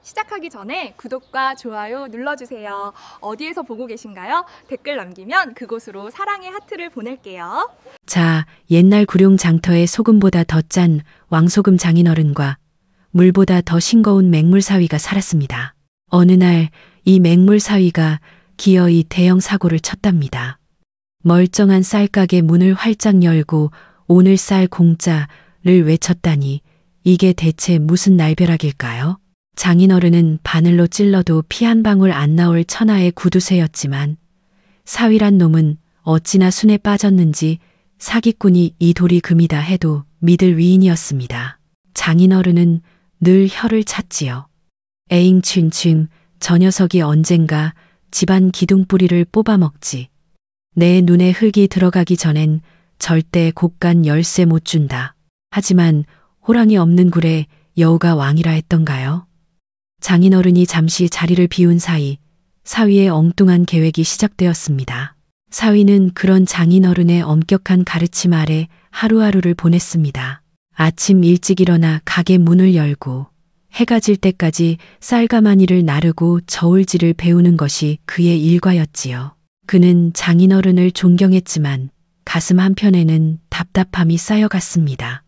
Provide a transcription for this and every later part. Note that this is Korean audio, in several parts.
시작하기 전에 구독과 좋아요 눌러주세요. 어디에서 보고 계신가요? 댓글 남기면 그곳으로 사랑의 하트를 보낼게요. 자, 옛날 구룡 장터에 소금보다 더 짠 왕소금 장인어른과 물보다 더 싱거운 맹물사위가 살았습니다. 어느 날 이 맹물사위가 기어이 대형 사고를 쳤답니다. 멀쩡한 쌀가게 문을 활짝 열고 오늘 쌀 공짜를 외쳤다니 이게 대체 무슨 날벼락일까요? 장인어른은 바늘로 찔러도 피 한 방울 안 나올 천하의 구두쇠였지만 사위란 놈은 어찌나 순에 빠졌는지 사기꾼이 이 돌이 금이다 해도 믿을 위인이었습니다. 장인어른은 늘 혀를 찼지요. 에잉 춘춘 저 녀석이 언젠가 집안 기둥뿌리를 뽑아먹지. 내 눈에 흙이 들어가기 전엔 절대 곳간 열쇠 못 준다. 하지만 호랑이 없는 굴에 여우가 왕이라 했던가요? 장인어른이 잠시 자리를 비운 사이 사위의 엉뚱한 계획이 시작되었습니다. 사위는 그런 장인어른의 엄격한 가르침 아래 하루하루를 보냈습니다. 아침 일찍 일어나 가게 문을 열고 해가 질 때까지 쌀가마니를 나르고 저울질을 배우는 것이 그의 일과였지요. 그는 장인어른을 존경했지만 가슴 한편에는 답답함이 쌓여갔습니다.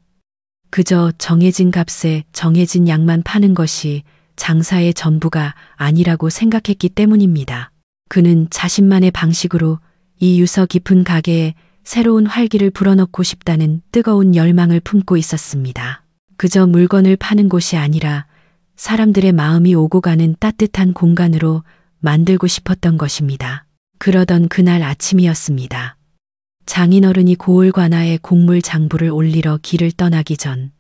그저 정해진 값에 정해진 양만 파는 것이 장사의 전부가 아니라고 생각했기 때문입니다. 그는 자신만의 방식으로 이 유서 깊은 가게에 새로운 활기를 불어넣고 싶다는 뜨거운 열망을 품고 있었습니다. 그저 물건을 파는 곳이 아니라 사람들의 마음이 오고 가는 따뜻한 공간으로 만들고 싶었던 것입니다. 그러던 그날 아침이었습니다. 장인어른이 고을 관아에 곡물 장부를 올리러 길을 떠나기 전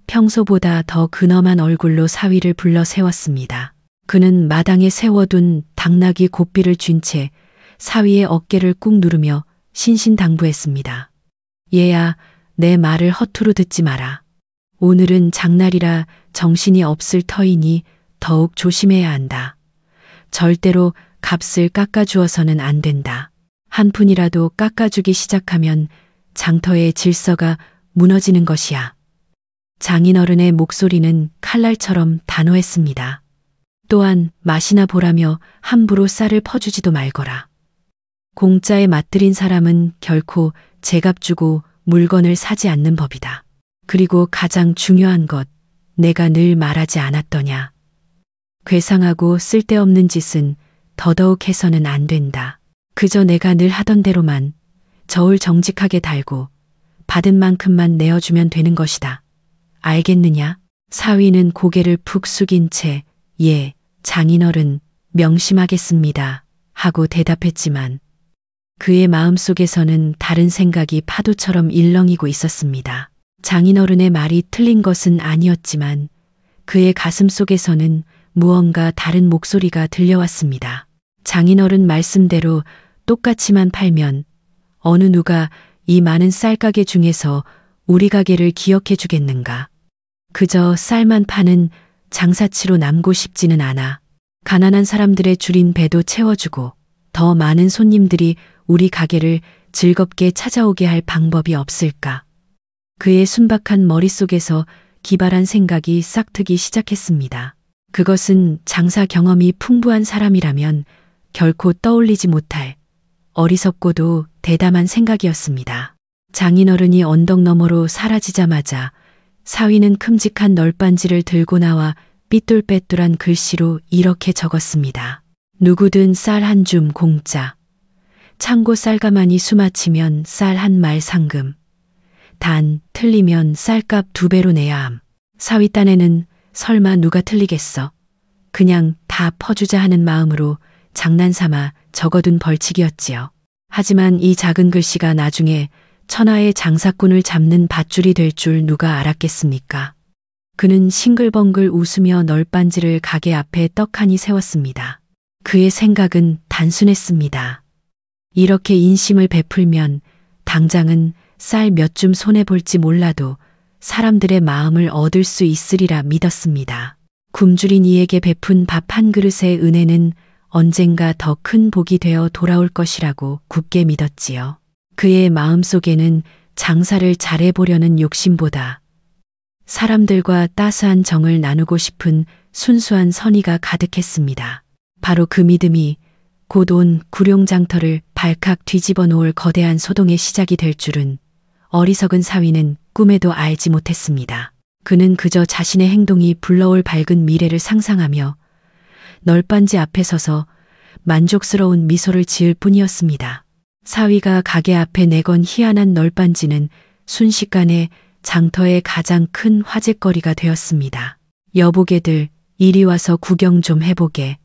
평소보다 더 근엄한 얼굴로 사위를 불러 세웠습니다. 그는 마당에 세워둔 당나귀 곱비를 쥔 채 사위의 어깨를 꾹 누르며 신신당부했습니다. 얘야, 내 말을 허투루 듣지 마라. 오늘은 장날이라 정신이 없을 터이니 더욱 조심해야 한다. 절대로 값을 깎아주어서는 안 된다. 한 푼이라도 깎아주기 시작하면 장터의 질서가 무너지는 것이야. 장인어른의 목소리는 칼날처럼 단호했습니다. 또한 맛이나 보라며 함부로 쌀을 퍼주지도 말거라. 공짜에 맛들인 사람은 결코 제값 주고 물건을 사지 않는 법이다. 그리고 가장 중요한 것, 내가 늘 말하지 않았더냐. 괴상하고 쓸데없는 짓은 더더욱 해서는 안 된다. 그저 내가 늘 하던 대로만 저울 정직하게 달고 받은 만큼만 내어주면 되는 것이다. 알겠느냐? 사위는 고개를 푹 숙인 채 예, 장인어른 명심하겠습니다 하고 대답했지만 그의 마음속에서는 다른 생각이 파도처럼 일렁이고 있었습니다. 장인어른의 말이 틀린 것은 아니었지만 그의 가슴 속에서는 무언가 다른 목소리가 들려왔습니다. 장인어른 말씀대로 똑같이만 팔면 어느 누가 이 많은 쌀가게 중에서 우리 가게를 기억해 주겠는가. 그저 쌀만 파는 장사치로 남고 싶지는 않아. 가난한 사람들의 줄인 배도 채워주고 더 많은 손님들이 우리 가게를 즐겁게 찾아오게 할 방법이 없을까. 그의 순박한 머릿속에서 기발한 생각이 싹트기 시작했습니다. 그것은 장사 경험이 풍부한 사람이라면 결코 떠올리지 못할 어리석고도 대담한 생각이었습니다. 장인어른이 언덕 너머로 사라지자마자 사위는 큼직한 널빤지를 들고 나와 삐뚤빼뚤한 글씨로 이렇게 적었습니다. 누구든 쌀 한 줌 공짜. 창고 쌀가마니 수마치면 쌀 한 말 상금. 단 틀리면 쌀값 2배로 내야 함. 사위 딴에는 설마 누가 틀리겠어. 그냥 다 퍼주자 하는 마음으로 장난삼아 적어둔 벌칙이었지요. 하지만 이 작은 글씨가 나중에 천하의 장사꾼을 잡는 밧줄이 될 줄 누가 알았겠습니까? 그는 싱글벙글 웃으며 널빤지를 가게 앞에 떡하니 세웠습니다. 그의 생각은 단순했습니다. 이렇게 인심을 베풀면 당장은 쌀 몇 줌 손해볼지 몰라도 사람들의 마음을 얻을 수 있으리라 믿었습니다. 굶주린 이에게 베푼 밥 한 그릇의 은혜는 언젠가 더 큰 복이 되어 돌아올 것이라고 굳게 믿었지요. 그의 마음속에는 장사를 잘해보려는 욕심보다 사람들과 따스한 정을 나누고 싶은 순수한 선의가 가득했습니다. 바로 그 믿음이 곧 온 구룡장터를 발칵 뒤집어 놓을 거대한 소동의 시작이 될 줄은 어리석은 사위는 꿈에도 알지 못했습니다. 그는 그저 자신의 행동이 불러올 밝은 미래를 상상하며 널빤지 앞에 서서 만족스러운 미소를 지을 뿐이었습니다. 사위가 가게 앞에 내건 희한한 널빤지는 순식간에 장터의 가장 큰 화제거리가 되었습니다. 여보게들, 이리 와서 구경 좀 해보게.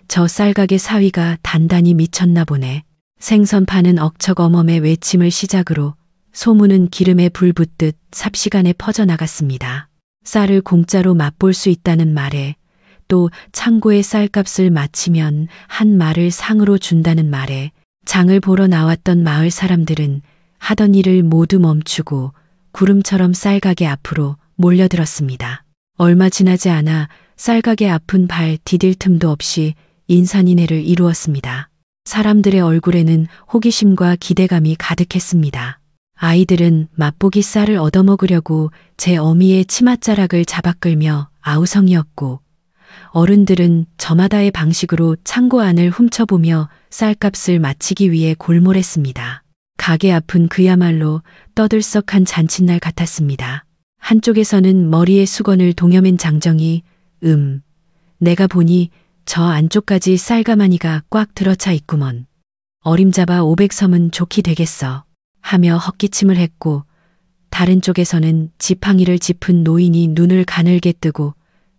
저 쌀가게 사위가 단단히 미쳤나 보네. 생선 파는 억척어멈의 외침을 시작으로 소문은 기름에 불 붙듯 삽시간에 퍼져나갔습니다. 쌀을 공짜로 맛볼 수 있다는 말에, 또 창고의 쌀값을 마치면 한 말을 상으로 준다는 말에 장을 보러 나왔던 마을 사람들은 하던 일을 모두 멈추고 구름처럼 쌀가게 앞으로 몰려들었습니다. 얼마 지나지 않아 쌀가게 앞은 발 디딜 틈도 없이 인산인해를 이루었습니다. 사람들의 얼굴에는 호기심과 기대감이 가득했습니다. 아이들은 맛보기 쌀을 얻어먹으려고 제 어미의 치맛자락을 잡아끌며 아우성이었고, 어른들은 저마다의 방식으로 창고 안을 훔쳐보며 쌀값을 마치기 위해 골몰했습니다. 가게 앞은 그야말로 떠들썩한 잔칫날 같았습니다. 한쪽에서는 머리에 수건을 동여맨 장정이 내가 보니 저 안쪽까지 쌀가마니가 꽉 들어차 있구먼. 어림잡아 500섬은 좋게 되겠어. 하며 헛기침을 했고, 다른 쪽에서는 지팡이를 짚은 노인이 눈을 가늘게 뜨고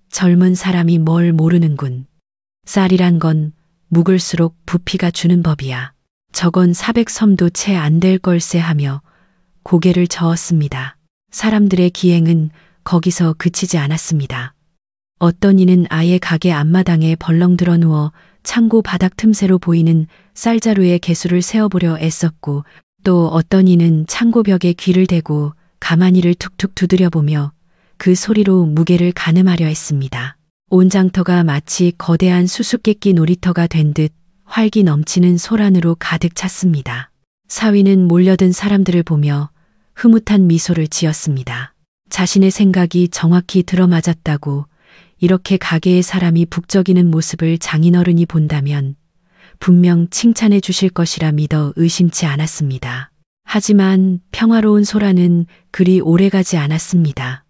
젊은 사람이 뭘 모르는군. 쌀이란 건 묵을수록 부피가 주는 법이야. 저건 400섬도 채 안 될 걸세 하며 고개를 저었습니다. 사람들의 기행은 거기서 그치지 않았습니다. 어떤 이는 아예 가게 앞마당에 벌렁들어 누워 창고 바닥 틈새로 보이는 쌀자루에 개수를 세어보려 애썼고, 또 어떤 이는 창고벽에 귀를 대고 가마니를 툭툭 두드려보며 그 소리로 무게를 가늠하려 했습니다. 온 장터가 마치 거대한 수수께끼 놀이터가 된 듯 활기 넘치는 소란으로 가득 찼습니다. 사위는 몰려든 사람들을 보며 흐뭇한 미소를 지었습니다. 자신의 생각이 정확히 들어맞았다고 이렇게 가게의 사람이 북적이는 모습을 장인어른이 본다면 분명 칭찬해 주실 것이라 믿어 의심치 않았습니다. 하지만 평화로운 소란은 그리 오래가지 않았습니다.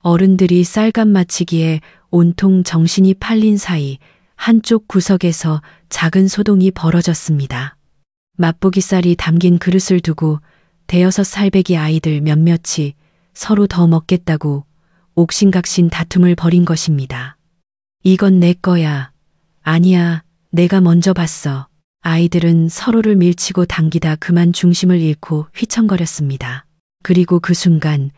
어른들이 쌀값 마치기에 온통 정신이 팔린 사이 한쪽 구석에서 작은 소동이 벌어졌습니다. 맛보기 쌀이 담긴 그릇을 두고 대여섯 살배기 아이들 몇몇이 서로 더 먹겠다고 옥신각신 다툼을 벌인 것입니다. 이건 내 거야. 아니야, 내가 먼저 봤어. 아이들은 서로를 밀치고 당기다 그만 중심을 잃고 휘청거렸습니다. 그리고 그 순간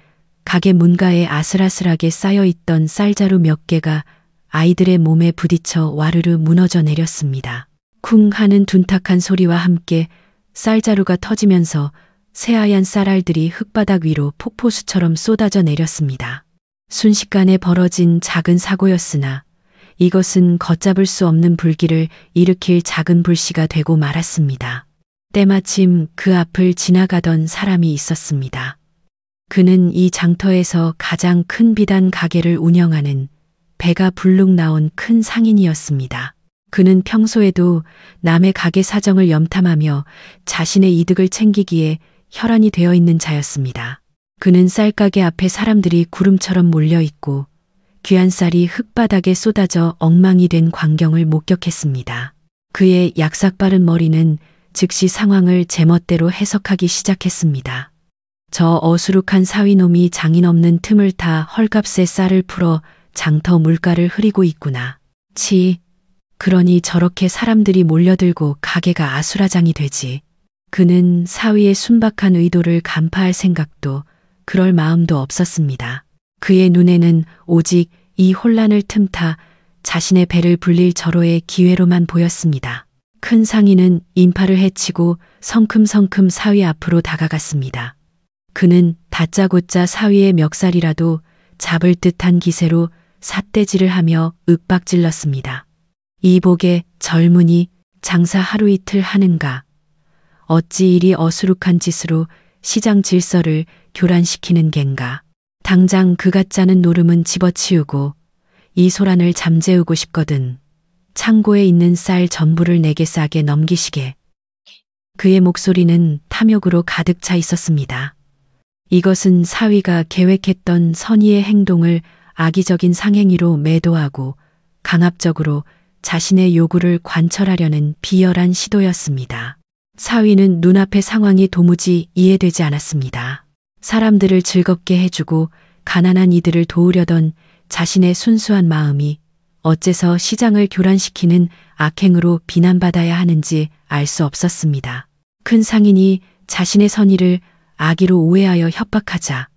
가게 문가에 아슬아슬하게 쌓여있던 쌀자루 몇 개가 아이들의 몸에 부딪혀 와르르 무너져 내렸습니다. 쿵 하는 둔탁한 소리와 함께 쌀자루가 터지면서 새하얀 쌀알들이 흙바닥 위로 폭포수처럼 쏟아져 내렸습니다. 순식간에 벌어진 작은 사고였으나 이것은 걷잡을 수 없는 불길을 일으킬 작은 불씨가 되고 말았습니다. 때마침 그 앞을 지나가던 사람이 있었습니다. 그는 이 장터에서 가장 큰 비단 가게를 운영하는 배가 불룩 나온 큰 상인이었습니다. 그는 평소에도 남의 가게 사정을 염탐하며 자신의 이득을 챙기기에 혈안이 되어 있는 자였습니다. 그는 쌀가게 앞에 사람들이 구름처럼 몰려있고 귀한 쌀이 흙바닥에 쏟아져 엉망이 된 광경을 목격했습니다. 그의 약삭빠른 머리는 즉시 상황을 제멋대로 해석하기 시작했습니다. 저 어수룩한 사위놈이 장인 없는 틈을 타 헐값에 쌀을 풀어 장터 물가를 흐리고 있구나. 그러니 저렇게 사람들이 몰려들고 가게가 아수라장이 되지. 그는 사위의 순박한 의도를 간파할 생각도 그럴 마음도 없었습니다. 그의 눈에는 오직 이 혼란을 틈타 자신의 배를 불릴 절호의 기회로만 보였습니다. 큰 상인은 인파를 헤치고 성큼성큼 사위 앞으로 다가갔습니다. 그는 다짜고짜 사위의 멱살이라도 잡을 듯한 기세로 삿대질을 하며 윽박질렀습니다. 이복의 젊은이 장사 하루 이틀 하는가. 어찌 이리 어수룩한 짓으로 시장 질서를 교란시키는 겐가. 당장 그 가짜는 노름은 집어치우고 이 소란을 잠재우고 싶거든. 창고에 있는 쌀 전부를 내게 싸게 넘기시게. 그의 목소리는 탐욕으로 가득 차 있었습니다. 이것은 사위가 계획했던 선의의 행동을 악의적인 상행위로 매도하고 강압적으로 자신의 요구를 관철하려는 비열한 시도였습니다. 사위는 눈앞의 상황이 도무지 이해되지 않았습니다. 사람들을 즐겁게 해주고 가난한 이들을 도우려던 자신의 순수한 마음이 어째서 시장을 교란시키는 악행으로 비난받아야 하는지 알 수 없었습니다. 큰 상인이 자신의 선의를 악의로 오해하여 협박하자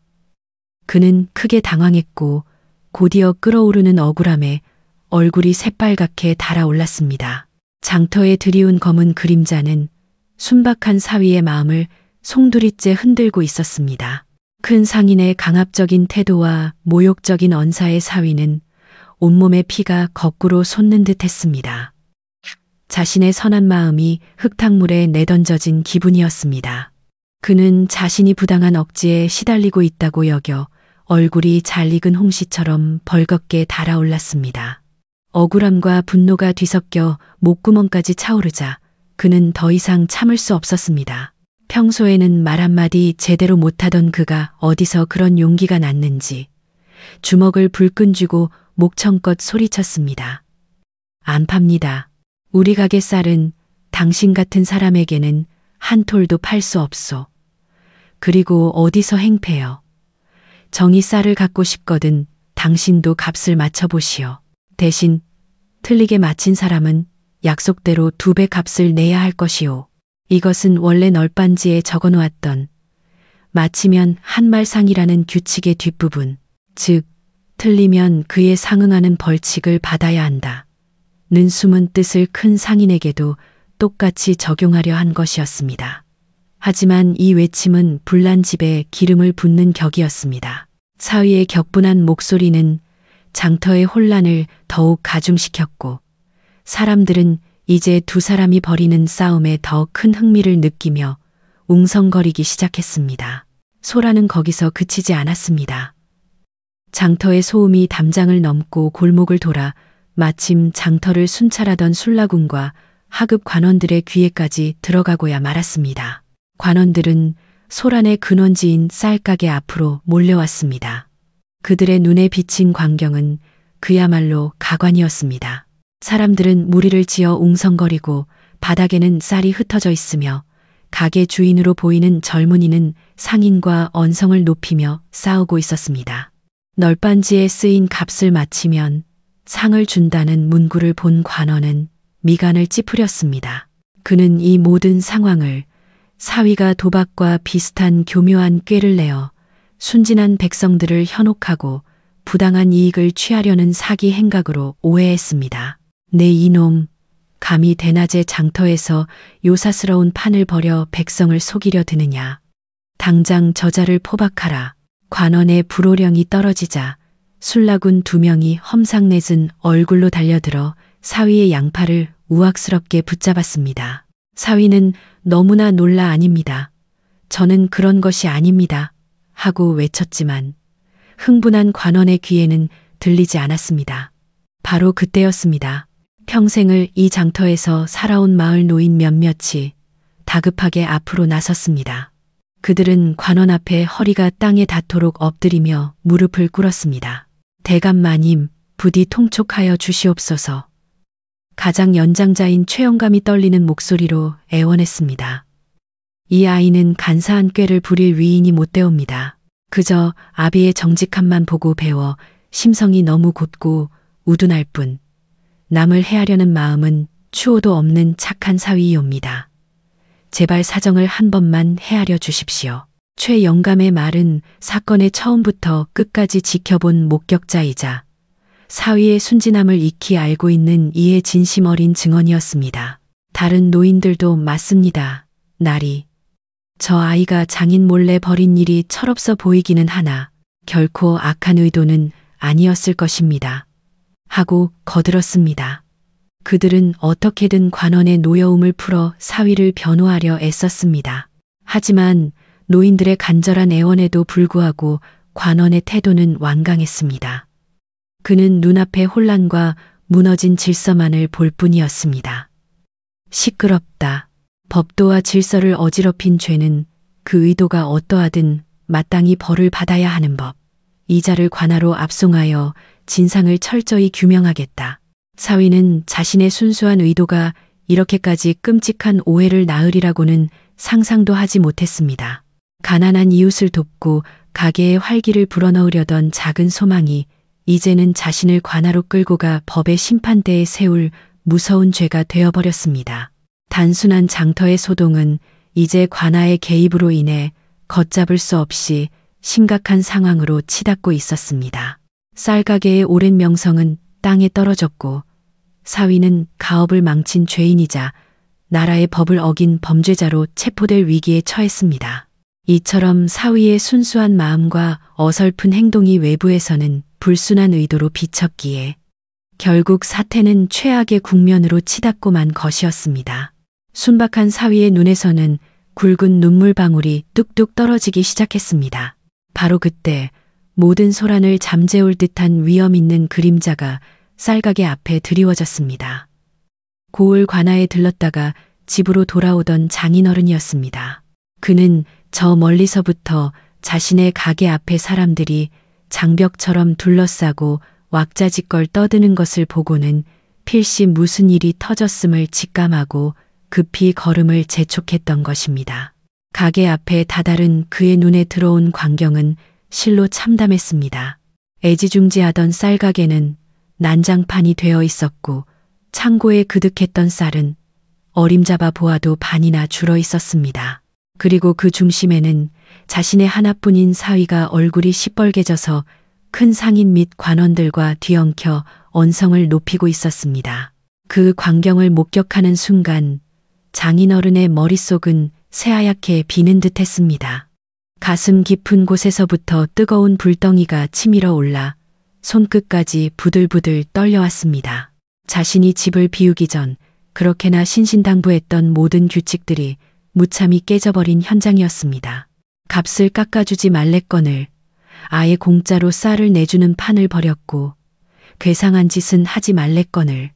그는 크게 당황했고 곧이어 끓어오르는 억울함에 얼굴이 새빨갛게 달아올랐습니다. 장터에 드리운 검은 그림자는 순박한 사위의 마음을 송두리째 흔들고 있었습니다. 큰 상인의 강압적인 태도와 모욕적인 언사의 사위는 온몸의 피가 거꾸로 솟는 듯 했습니다. 자신의 선한 마음이 흙탕물에 내던져진 기분이었습니다. 그는 자신이 부당한 억지에 시달리고 있다고 여겨 얼굴이 잘 익은 홍시처럼 벌겋게 달아올랐습니다. 억울함과 분노가 뒤섞여 목구멍까지 차오르자 그는 더 이상 참을 수 없었습니다. 평소에는 말 한마디 제대로 못하던 그가 어디서 그런 용기가 났는지 주먹을 불끈 쥐고 목청껏 소리쳤습니다. 안 팝니다. 우리 가게 쌀은 당신 같은 사람에게는 한 톨도 팔 수 없소. 그리고 어디서 행패요. 정이 쌀을 갖고 싶거든 당신도 값을 맞춰보시오. 대신 틀리게 맞힌 사람은 약속대로 2배 값을 내야 할 것이오. 이것은 원래 널빤지에 적어놓았던 맞히면 한 말상이라는 규칙의 뒷부분, 즉 틀리면 그에 상응하는 벌칙을 받아야 한다. 는 숨은 뜻을 큰 상인에게도 똑같이 적용하려 한 것이었습니다. 하지만 이 외침은 불난 집에 기름을 붓는 격이었습니다. 사위의 격분한 목소리는 장터의 혼란을 더욱 가중시켰고 사람들은 이제 두 사람이 벌이는 싸움에 더 큰 흥미를 느끼며 웅성거리기 시작했습니다. 소란은 거기서 그치지 않았습니다. 장터의 소음이 담장을 넘고 골목을 돌아 마침 장터를 순찰하던 술라군과 하급 관원들의 귀에까지 들어가고야 말았습니다. 관원들은 소란의 근원지인 쌀가게 앞으로 몰려왔습니다. 그들의 눈에 비친 광경은 그야말로 가관이었습니다. 사람들은 무리를 지어 웅성거리고 바닥에는 쌀이 흩어져 있으며 가게 주인으로 보이는 젊은이는 상인과 언성을 높이며 싸우고 있었습니다. 널빤지에 쓰인 값을 마치면 상을 준다는 문구를 본 관원은 미간을 찌푸렸습니다. 그는 이 모든 상황을 사위가 도박과 비슷한 교묘한 꾀를 내어 순진한 백성들을 현혹하고 부당한 이익을 취하려는 사기 행각으로 오해했습니다. 내 이놈, 감히 대낮에 장터에서 요사스러운 판을 벌여 백성을 속이려 드느냐. 당장 저자를 포박하라. 관원의 불호령이 떨어지자 술라군 2명이 험상궂은 얼굴로 달려들어 사위의 양팔을 우악스럽게 붙잡았습니다. 사위는 너무나 놀라 아닙니다. 저는 그런 것이 아닙니다. 하고 외쳤지만 흥분한 관원의 귀에는 들리지 않았습니다. 바로 그때였습니다. 평생을 이 장터에서 살아온 마을 노인 몇몇이 다급하게 앞으로 나섰습니다. 그들은 관원 앞에 허리가 땅에 닿도록 엎드리며 무릎을 꿇었습니다. 대감마님, 부디 통촉하여 주시옵소서. 가장 연장자인 최영감이 떨리는 목소리로 애원했습니다. 이 아이는 간사한 꾀를 부릴 위인이 못 되옵니다. 그저 아비의 정직함만 보고 배워 심성이 너무 곧고 우둔할 뿐 남을 해하려는 마음은 추호도 없는 착한 사위이옵니다. 제발 사정을 한 번만 헤아려 주십시오. 최영감의 말은 사건의 처음부터 끝까지 지켜본 목격자이자 사위의 순진함을 익히 알고 있는 이의 진심 어린 증언이었습니다. 다른 노인들도 맞습니다. 나리. 저 아이가 장인 몰래 벌인 일이 철없어 보이기는 하나 결코 악한 의도는 아니었을 것입니다. 하고 거들었습니다. 그들은 어떻게든 관원의 노여움을 풀어 사위를 변호하려 애썼습니다. 하지만 노인들의 간절한 애원에도 불구하고 관원의 태도는 완강했습니다. 그는 눈앞의 혼란과 무너진 질서만을 볼 뿐이었습니다. 시끄럽다. 법도와 질서를 어지럽힌 죄는 그 의도가 어떠하든 마땅히 벌을 받아야 하는 법. 이자를 관하로 압송하여 진상을 철저히 규명하겠다. 사위는 자신의 순수한 의도가 이렇게까지 끔찍한 오해를 낳으리라고는 상상도 하지 못했습니다. 가난한 이웃을 돕고 가게의 활기를 불어넣으려던 작은 소망이 이제는 자신을 관하로 끌고 가 법의 심판대에 세울 무서운 죄가 되어버렸습니다. 단순한 장터의 소동은 이제 관아의 개입으로 인해 걷잡을 수 없이 심각한 상황으로 치닫고 있었습니다. 쌀가게의 오랜 명성은 땅에 떨어졌고 사위는 가업을 망친 죄인이자 나라의 법을 어긴 범죄자로 체포될 위기에 처했습니다. 이처럼 사위의 순수한 마음과 어설픈 행동이 외부에서는 불순한 의도로 비쳤기에 결국 사태는 최악의 국면으로 치닫고만 것이었습니다. 순박한 사위의 눈에서는 굵은 눈물방울이 뚝뚝 떨어지기 시작했습니다. 바로 그때 모든 소란을 잠재울 듯한 위험 있는 그림자가 쌀가게 앞에 드리워졌습니다. 고을 관아에 들렀다가 집으로 돌아오던 장인어른이었습니다. 그는 저 멀리서부터 자신의 가게 앞에 사람들이 장벽처럼 둘러싸고 왁자지껄 떠드는 것을 보고는 필시 무슨 일이 터졌음을 직감하고 급히 걸음을 재촉했던 것입니다. 가게 앞에 다다른 그의 눈에 들어온 광경은 실로 참담했습니다. 애지중지하던 쌀가게는 난장판이 되어 있었고 창고에 그득했던 쌀은 어림잡아 보아도 반이나 줄어 있었습니다. 그리고 그 중심에는 자신의 하나뿐인 사위가 얼굴이 시뻘개져서 큰 상인 및 관원들과 뒤엉켜 언성을 높이고 있었습니다. 그 광경을 목격하는 순간 장인어른의 머릿속은 새하얗게 비는 듯했습니다. 가슴 깊은 곳에서부터 뜨거운 불덩이가 치밀어 올라 손끝까지 부들부들 떨려왔습니다. 자신이 집을 비우기 전 그렇게나 신신당부했던 모든 규칙들이 무참히 깨져버린 현장이었습니다. 값을 깎아주지 말랬건을 아예 공짜로 쌀을 내주는 판을 벌였고 괴상한 짓은 하지 말랬건을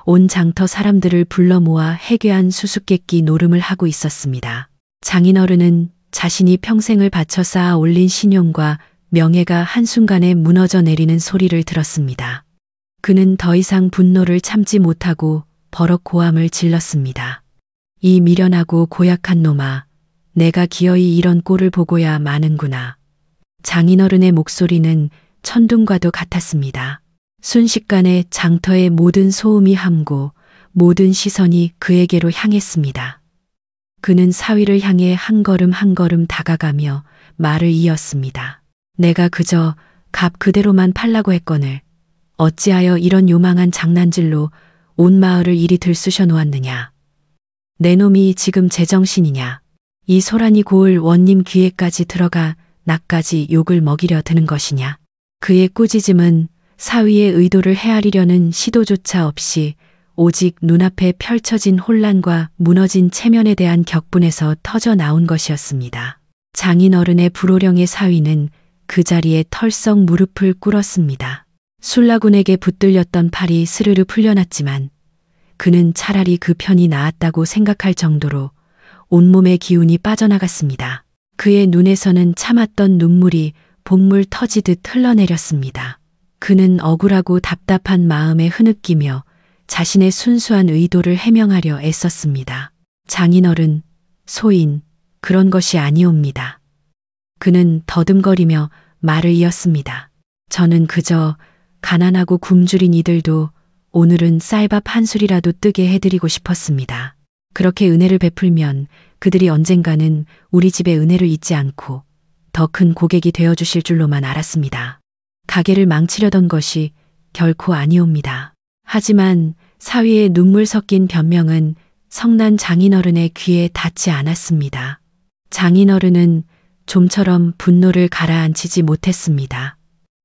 온 장터 사람들을 불러 모아 해괴한 수수께끼 노름을 하고 있었습니다. 장인어른은 자신이 평생을 바쳐 쌓아 올린 신용과 명예가 한순간에 무너져 내리는 소리를 들었습니다. 그는 더 이상 분노를 참지 못하고 버럭 고함을 질렀습니다. 이 미련하고 고약한 놈아, 내가 기어이 이런 꼴을 보고야 마는구나. 장인어른의 목소리는 천둥과도 같았습니다. 순식간에 장터의 모든 소음이 함고 모든 시선이 그에게로 향했습니다. 그는 사위를 향해 한 걸음 한 걸음 다가가며 말을 이었습니다. 내가 그저 값 그대로만 팔라고 했거늘 어찌하여 이런 요망한 장난질로 온 마을을 이리 들쑤셔 놓았느냐. 내 놈이 지금 제정신이냐. 이 소란이 고을 원님 귀에까지 들어가 나까지 욕을 먹이려 드는 것이냐. 그의 꾸짖음은 사위의 의도를 헤아리려는 시도조차 없이 오직 눈앞에 펼쳐진 혼란과 무너진 체면에 대한 격분에서 터져 나온 것이었습니다. 장인어른의 불호령의 사위는 그 자리에 털썩 무릎을 꿇었습니다. 술라군에게 붙들렸던 팔이 스르르 풀려났지만 그는 차라리 그 편이 나았다고 생각할 정도로 온몸의 기운이 빠져나갔습니다. 그의 눈에서는 참았던 눈물이 복물 터지듯 흘러내렸습니다. 그는 억울하고 답답한 마음에 흐느끼며 자신의 순수한 의도를 해명하려 애썼습니다. 장인어른, 소인, 그런 것이 아니옵니다. 그는 더듬거리며 말을 이었습니다. 저는 그저 가난하고 굶주린 이들도 오늘은 쌀밥 한 술이라도 뜨게 해드리고 싶었습니다. 그렇게 은혜를 베풀면 그들이 언젠가는 우리 집의 은혜를 잊지 않고 더 큰 고객이 되어주실 줄로만 알았습니다. 가게를 망치려던 것이 결코 아니옵니다. 하지만 사위의 눈물 섞인 변명은 성난 장인어른의 귀에 닿지 않았습니다. 장인어른은 좀처럼 분노를 가라앉히지 못했습니다.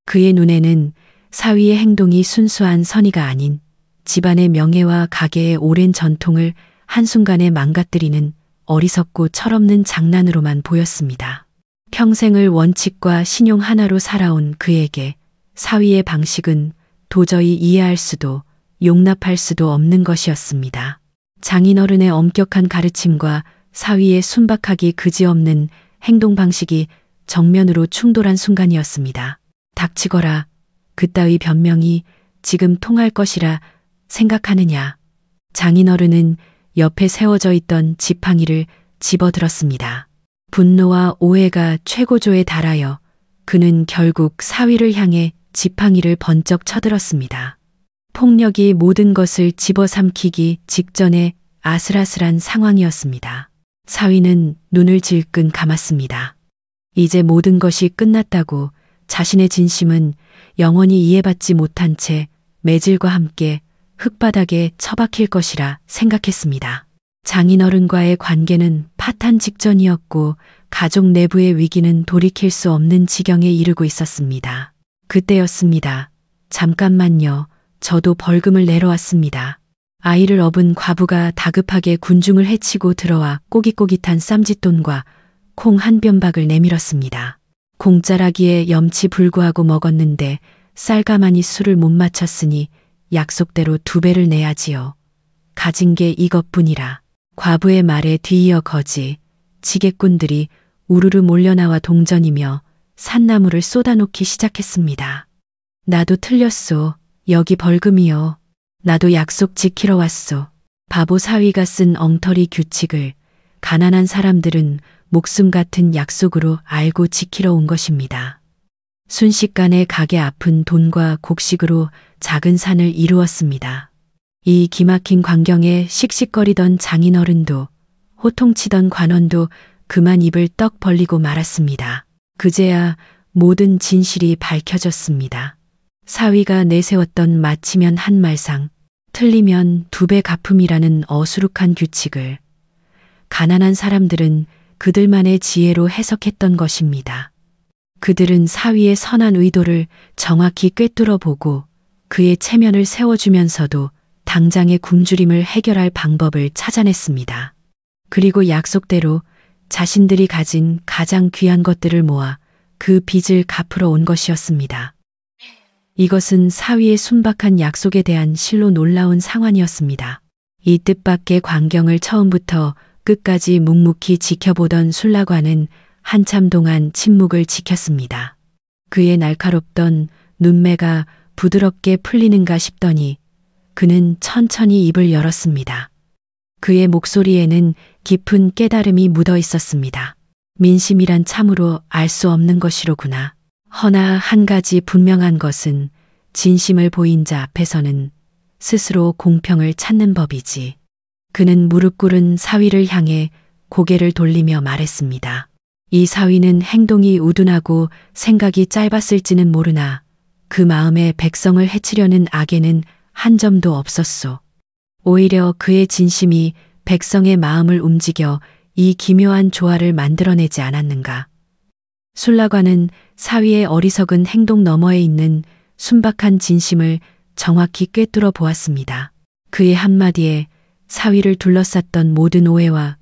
그의 눈에는 사위의 행동이 순수한 선의가 아닌 집안의 명예와 가게의 오랜 전통을 한순간에 망가뜨리는 어리석고 철없는 장난으로만 보였습니다. 평생을 원칙과 신용 하나로 살아온 그에게 사위의 방식은 도저히 이해할 수도 용납할 수도 없는 것이었습니다. 장인어른의 엄격한 가르침과 사위의 순박하기 그지없는 행동 방식이 정면으로 충돌한 순간이었습니다. 닥치거라. 그따위 변명이 지금 통할 것이라 생각하느냐. 장인어른은 옆에 세워져 있던 지팡이를 집어들었습니다. 분노와 오해가 최고조에 달하여 그는 결국 사위를 향해 지팡이를 번쩍 쳐들었습니다. 폭력이 모든 것을 집어삼키기 직전의 아슬아슬한 상황이었습니다. 사위는 눈을 질끈 감았습니다. 이제 모든 것이 끝났다고 자신의 진심은 영원히 이해받지 못한 채 매질과 함께 흙바닥에 처박힐 것이라 생각했습니다. 장인어른과의 관계는 파탄 직전이었고 가족 내부의 위기는 돌이킬 수 없는 지경에 이르고 있었습니다. 그때였습니다. 잠깐만요. 저도 벌금을 내러 왔습니다. 아이를 업은 과부가 다급하게 군중을 헤치고 들어와 꼬깃꼬깃한 쌈짓돈과 콩 한 변박을 내밀었습니다. 공짜라기에 염치 불구하고 먹었는데 쌀가마니 술을 못 마쳤으니 약속대로 2배를 내야지요. 가진 게 이것뿐이라. 과부의 말에 뒤이어 거지, 지게꾼들이 우르르 몰려나와 동전이며 산나물을 쏟아놓기 시작했습니다. 나도 틀렸소. 여기 벌금이요. 나도 약속 지키러 왔소. 바보 사위가 쓴 엉터리 규칙을 가난한 사람들은 목숨 같은 약속으로 알고 지키러 온 것입니다. 순식간에 가게 앞은 돈과 곡식으로 작은 산을 이루었습니다. 이 기막힌 광경에 씩씩거리던 장인어른도 호통치던 관원도 그만 입을 떡 벌리고 말았습니다. 그제야 모든 진실이 밝혀졌습니다. 사위가 내세웠던 맞히면 한 말상, 틀리면 2배 갚음이라는 어수룩한 규칙을 가난한 사람들은 그들만의 지혜로 해석했던 것입니다. 그들은 사위의 선한 의도를 정확히 꿰뚫어 보고 그의 체면을 세워주면서도 당장의 굶주림을 해결할 방법을 찾아냈습니다. 그리고 약속대로 자신들이 가진 가장 귀한 것들을 모아 그 빚을 갚으러 온 것이었습니다. 이것은 사위의 순박한 약속에 대한 실로 놀라운 상황이었습니다. 이 뜻밖의 광경을 처음부터 끝까지 묵묵히 지켜보던 술라관은 한참 동안 침묵을 지켰습니다. 그의 날카롭던 눈매가 부드럽게 풀리는가 싶더니 그는 천천히 입을 열었습니다. 그의 목소리에는 깊은 깨달음이 묻어 있었습니다. 민심이란 참으로 알 수 없는 것이로구나. 허나 한 가지 분명한 것은 진심을 보인 자 앞에서는 스스로 공평을 찾는 법이지. 그는 무릎 꿇은 사위를 향해 고개를 돌리며 말했습니다. 이 사위는 행동이 우둔하고 생각이 짧았을지는 모르나 그 마음에 백성을 해치려는 악에는 한 점도 없었소. 오히려 그의 진심이 백성의 마음을 움직여 이 기묘한 조화를 만들어내지 않았는가. 술라관은 사위의 어리석은 행동 너머에 있는 순박한 진심을 정확히 꿰뚫어 보았습니다. 그의 한마디에 사위를 둘러쌌던 모든 오해와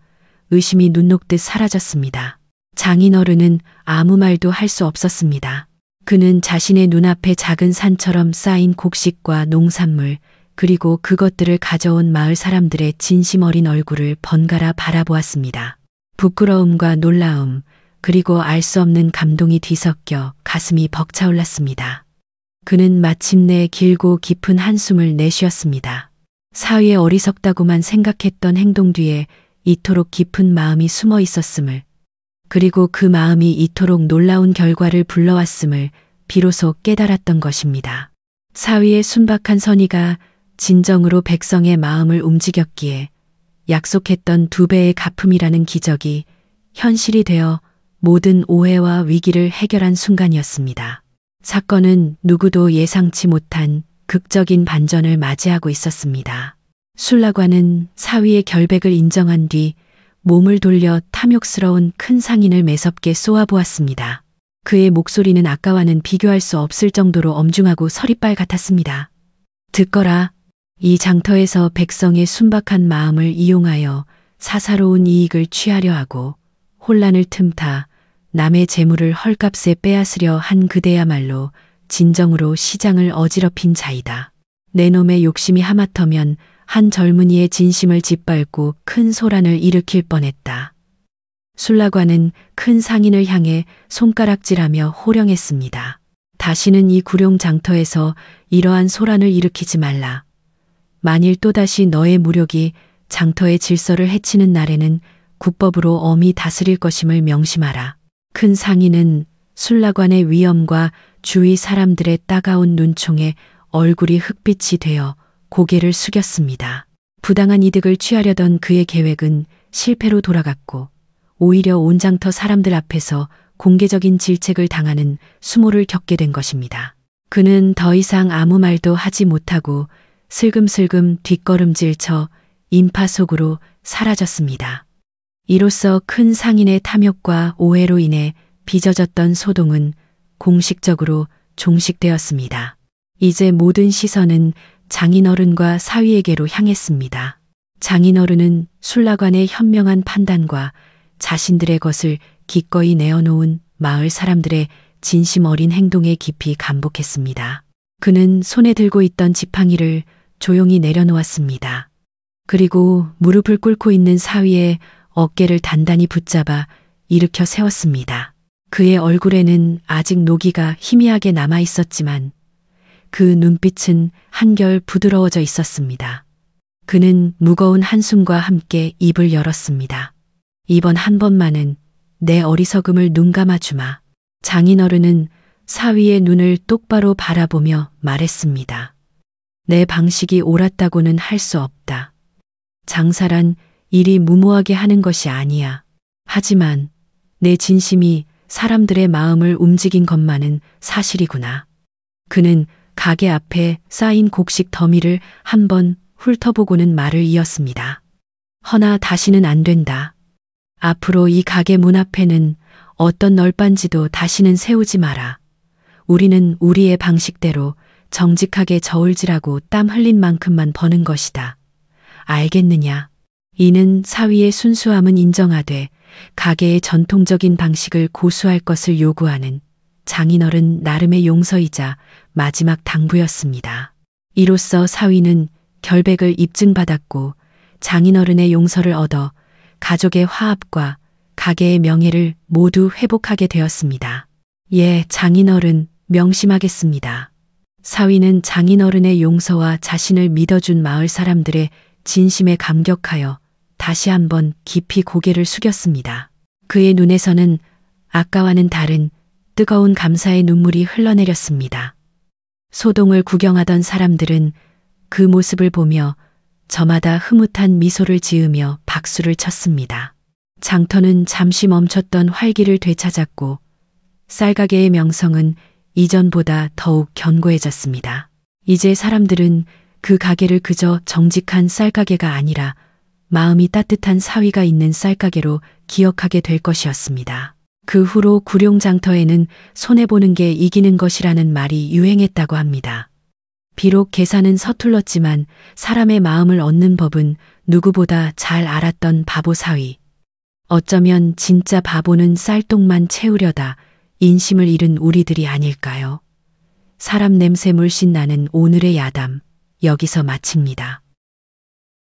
의심이 눈 녹듯 사라졌습니다. 장인어른은 아무 말도 할 수 없었습니다. 그는 자신의 눈앞에 작은 산처럼 쌓인 곡식과 농산물, 그리고 그것들을 가져온 마을 사람들의 진심 어린 얼굴을 번갈아 바라보았습니다. 부끄러움과 놀라움, 그리고 알 수 없는 감동이 뒤섞여 가슴이 벅차올랐습니다. 그는 마침내 길고 깊은 한숨을 내쉬었습니다. 사위의 어리석다고만 생각했던 행동 뒤에 이토록 깊은 마음이 숨어 있었음을, 그리고 그 마음이 이토록 놀라운 결과를 불러왔음을 비로소 깨달았던 것입니다. 사위의 순박한 선의가 진정으로 백성의 마음을 움직였기에 약속했던 2배의 갚음이라는 기적이 현실이 되어 모든 오해와 위기를 해결한 순간이었습니다. 사건은 누구도 예상치 못한 극적인 반전을 맞이하고 있었습니다. 술라관은 사위의 결백을 인정한 뒤 몸을 돌려 탐욕스러운 큰 상인을 매섭게 쏘아보았습니다. 그의 목소리는 아까와는 비교할 수 없을 정도로 엄중하고 서리빨 같았습니다. 듣거라. 이 장터에서 백성의 순박한 마음을 이용하여 사사로운 이익을 취하려 하고 혼란을 틈타 남의 재물을 헐값에 빼앗으려 한 그대야말로 진정으로 시장을 어지럽힌 자이다. 내 놈의 욕심이 하마터면 한 젊은이의 진심을 짓밟고 큰 소란을 일으킬 뻔했다. 술라관은 큰 상인을 향해 손가락질하며 호령했습니다. 다시는 이 구룡 장터에서 이러한 소란을 일으키지 말라. 만일 또다시 너의 무력이 장터의 질서를 해치는 날에는 국법으로 엄히 다스릴 것임을 명심하라. 큰 상인은 술라관의 위엄과 주위 사람들의 따가운 눈총에 얼굴이 흑빛이 되어 고개를 숙였습니다. 부당한 이득을 취하려던 그의 계획은 실패로 돌아갔고 오히려 온 장터 사람들 앞에서 공개적인 질책을 당하는 수모를 겪게 된 것입니다. 그는 더 이상 아무 말도 하지 못하고 슬금슬금 뒷걸음질 쳐 인파 속으로 사라졌습니다. 이로써 큰 상인의 탐욕과 오해로 인해 빚어졌던 소동은 공식적으로 종식되었습니다. 이제 모든 시선은 장인어른과 사위에게로 향했습니다. 장인어른은 술라관의 현명한 판단과 자신들의 것을 기꺼이 내어놓은 마을 사람들의 진심 어린 행동에 깊이 감복했습니다. 그는 손에 들고 있던 지팡이를 조용히 내려놓았습니다. 그리고 무릎을 꿇고 있는 사위의 어깨를 단단히 붙잡아 일으켜 세웠습니다. 그의 얼굴에는 아직 노기가 희미하게 남아 있었지만 그 눈빛은 한결 부드러워져 있었습니다. 그는 무거운 한숨과 함께 입을 열었습니다. 이번 한 번만은 내 어리석음을 눈감아 주마. 장인어른은 사위의 눈을 똑바로 바라보며 말했습니다. 내 방식이 옳았다고는 할 수 없다. 장사란 일이 무모하게 하는 것이 아니야. 하지만 내 진심이 사람들의 마음을 움직인 것만은 사실이구나. 그는 가게 앞에 쌓인 곡식 더미를 한번 훑어보고는 말을 이었습니다. 허나 다시는 안 된다. 앞으로 이 가게 문 앞에는 어떤 널빤지도 다시는 세우지 마라. 우리는 우리의 방식대로 정직하게 저울질하고 땀 흘린 만큼만 버는 것이다. 알겠느냐? 이는 사위의 순수함은 인정하되 가게의 전통적인 방식을 고수할 것을 요구하는 장인어른 나름의 용서이자 마지막 당부였습니다. 이로써 사위는 결백을 입증받았고 장인어른의 용서를 얻어 가족의 화합과 가게의 명예를 모두 회복하게 되었습니다. 예, 장인어른 명심하겠습니다. 사위는 장인어른의 용서와 자신을 믿어준 마을 사람들의 진심에 감격하여 다시 한번 깊이 고개를 숙였습니다. 그의 눈에서는 아까와는 다른 뜨거운 감사의 눈물이 흘러내렸습니다. 소동을 구경하던 사람들은 그 모습을 보며 저마다 흐뭇한 미소를 지으며 박수를 쳤습니다. 장터는 잠시 멈췄던 활기를 되찾았고 쌀가게의 명성은 이전보다 더욱 견고해졌습니다. 이제 사람들은 그 가게를 그저 정직한 쌀가게가 아니라 마음이 따뜻한 사위가 있는 쌀가게로 기억하게 될 것이었습니다. 그 후로 구룡장터에는 손해보는 게 이기는 것이라는 말이 유행했다고 합니다. 비록 계산은 서툴렀지만 사람의 마음을 얻는 법은 누구보다 잘 알았던 바보 사위. 어쩌면 진짜 바보는 쌀똥만 채우려다 인심을 잃은 우리들이 아닐까요? 사람 냄새 물씬 나는 오늘의 야담, 여기서 마칩니다.